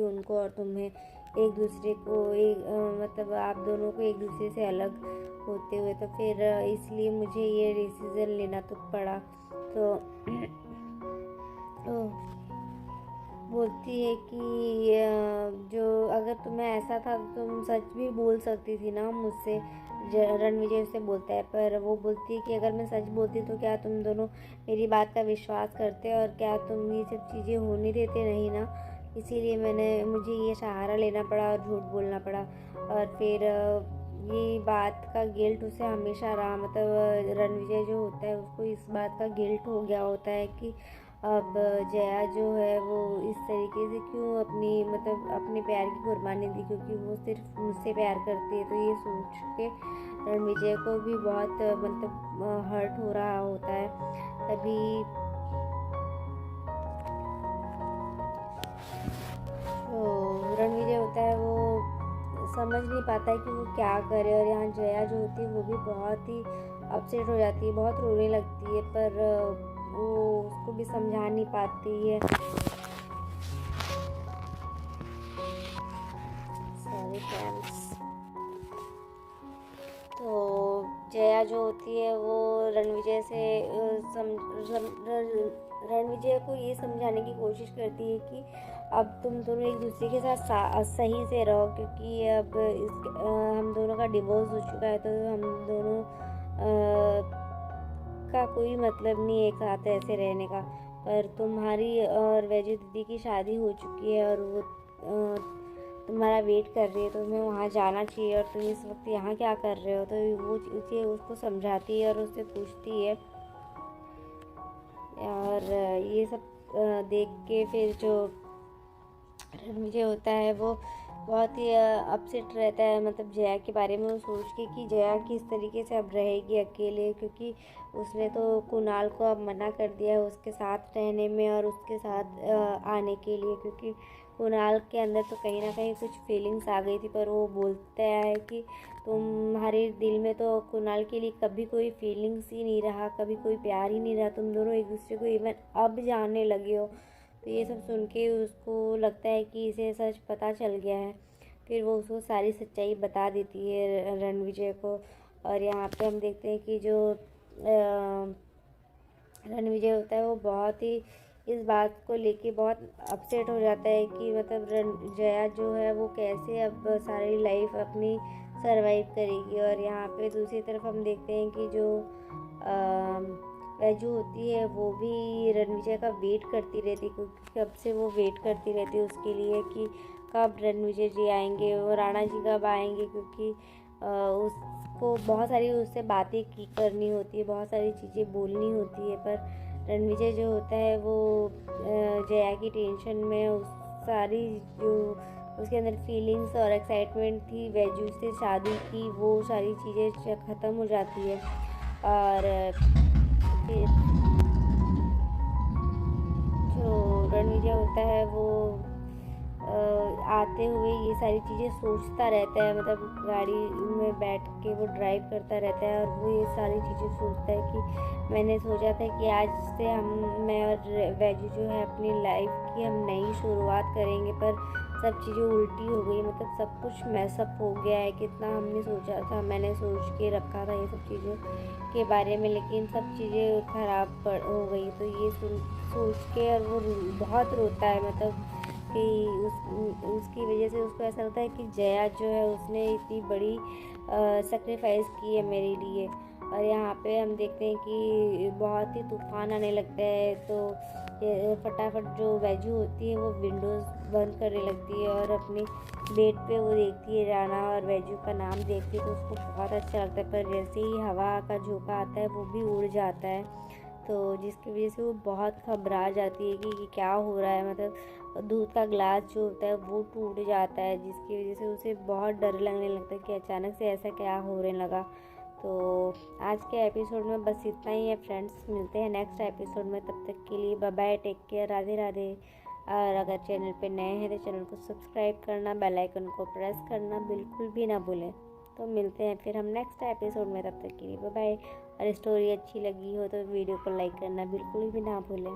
उनको और तुम्हें एक दूसरे को मतलब आप दोनों को एक दूसरे से अलग होते हुए, तो फिर इसलिए मुझे ये डिसीज़न लेना तो पड़ा। तो बोलती है कि जो अगर तुम्हें ऐसा था तो तुम सच भी बोल सकती थी ना मुझसे, रणविजय से बोलता है। पर वो बोलती है कि अगर मैं सच बोलती तो क्या तुम दोनों मेरी बात का विश्वास करते और क्या तुम ये सब चीज़ें होने देते नहीं ना। इसीलिए मुझे ये सहारा लेना पड़ा और झूठ बोलना पड़ा। और फिर ये बात का गिल्ट उसे हमेशा रहा, मतलब रणविजय जो होता है उसको इस बात का गिल्ट हो गया होता है कि अब जया जो है वो इस तरीके से क्यों अपने प्यार की कुर्बानी दी, क्योंकि वो सिर्फ मुझसे प्यार करती है। तो ये सोच के रणविजय को भी बहुत हर्ट हो रहा होता है। तभी तो रणविजय होता है वो समझ नहीं पाता है कि वो क्या करे। और यहाँ जया जो होती है वो भी बहुत ही अपसेट हो जाती है, बहुत रोने लगती है, पर वो उसको भी समझा नहीं पाती है। Sorry friends. तो जया जो होती है वो रणविजय को ये समझाने की कोशिश करती है कि अब तुम दोनों एक दूसरे के साथ सही से रहो, क्योंकि अब हम दोनों का डिवोर्स हो चुका है, तो हम दोनों का कोई मतलब नहीं है एक साथ ऐसे रहने का। पर तुम्हारी और वैजू दीदी की शादी हो चुकी है और वो तुम्हारा वेट कर रही है, तो तुम्हें वहाँ जाना चाहिए और तुम इस वक्त यहाँ क्या कर रहे हो। तो वो उसे उसको समझाती है और उससे पूछती है। और ये सब देख के फिर जो रणविजय होता है वो बहुत ही अपसेट रहता है, मतलब जया के बारे में वो सोच के कि जया किस तरीके से अब रहेगी अकेले, क्योंकि उसने तो कुणाल को अब मना कर दिया है उसके साथ रहने में और उसके साथ आने के लिए, क्योंकि कुणाल के अंदर तो कहीं ना कहीं कुछ फीलिंग्स आ गई थी। पर वो बोलता है कि तुम्हारे दिल में तो कुणाल के लिए कभी कोई फीलिंग्स ही नहीं रहा, कभी कोई प्यार ही नहीं रहा, तुम दोनों एक दूसरे को इवन अब जानने लगे हो। तो ये सब सुन के उसको लगता है कि इसे सच पता चल गया है। फिर वो उसको सारी सच्चाई बता देती है रणविजय को। और यहाँ पे हम देखते हैं कि जो रणविजय होता है वो बहुत ही इस बात को लेके बहुत अपसेट हो जाता है कि मतलब जया जो है वो कैसे अब सारी लाइफ अपनी सरवाइव करेगी। और यहाँ पे दूसरी तरफ हम देखते हैं कि जो वैजू होती है वो भी रणविजय का वेट करती रहती है, क्योंकि कब से वो वेट करती रहती है उसके लिए कि कब रणविजय जी आएंगे और राणा जी कब आएंगे, क्योंकि उसको बहुत सारी उससे बातें करनी होती है, बहुत सारी चीज़ें बोलनी होती है। पर रणविजय जो होता है वो जया की टेंशन में उस सारी जो उसके अंदर फीलिंग्स और एक्साइटमेंट थी वैजू से शादी की, वो सारी चीज़ें ख़त्म हो जाती है। और फिर जो रणविजय होता है वो आते हुए ये सारी चीज़ें सोचता रहता है, मतलब गाड़ी में बैठ के वो ड्राइव करता रहता है और वो ये सारी चीज़ें सोचता है कि मैंने सोचा था कि आज से मैं और वैजू जो है अपनी लाइफ की हम नई शुरुआत करेंगे, पर सब चीज़ें उल्टी हो गई, मतलब सब कुछ मैसअप हो गया है। कितना हमने सोचा था, मैंने सोच के रखा था ये सब चीज़ों के बारे में, लेकिन सब चीज़ें ख़राब हो गई। तो ये सोच के और वो बहुत रोता है, मतलब कि उसकी वजह से उसको ऐसा होता है कि जया जो है उसने इतनी बड़ी सेक्रीफाइस की है मेरे लिए। और यहाँ पे हम देखते हैं कि बहुत ही तूफान आने लगता है, तो फटाफट जो वैजू होती है वो विंडोज़ बंद करने लगती है और अपनी बेड पे वो देखती है राणा और वैजू का नाम देखती है, तो उसको बहुत अच्छा लगता है। पर जैसे ही हवा का झोंका आता है वो भी उड़ जाता है, तो जिसकी वजह से वो बहुत घबरा जाती है कि क्या हो रहा है, मतलब दूध का ग्लास जो होता है वो टूट जाता है, जिसकी वजह से उसे बहुत डर लगने लगता है कि अचानक से ऐसा क्या होने लगा। तो आज के एपिसोड में बस इतना ही है फ्रेंड्स, मिलते हैं नेक्स्ट एपिसोड में, तब तक के लिए bye bye, take care, Radhe Radhe. और अगर चैनल पे नए हैं तो चैनल को सब्सक्राइब करना, बेल आइकन को प्रेस करना बिल्कुल भी ना भूलें। तो मिलते हैं फिर हम नेक्स्ट एपिसोड में, तब तक के लिए बाय बाय। और स्टोरी अच्छी लगी हो तो वीडियो को लाइक करना बिल्कुल भी ना भूलें।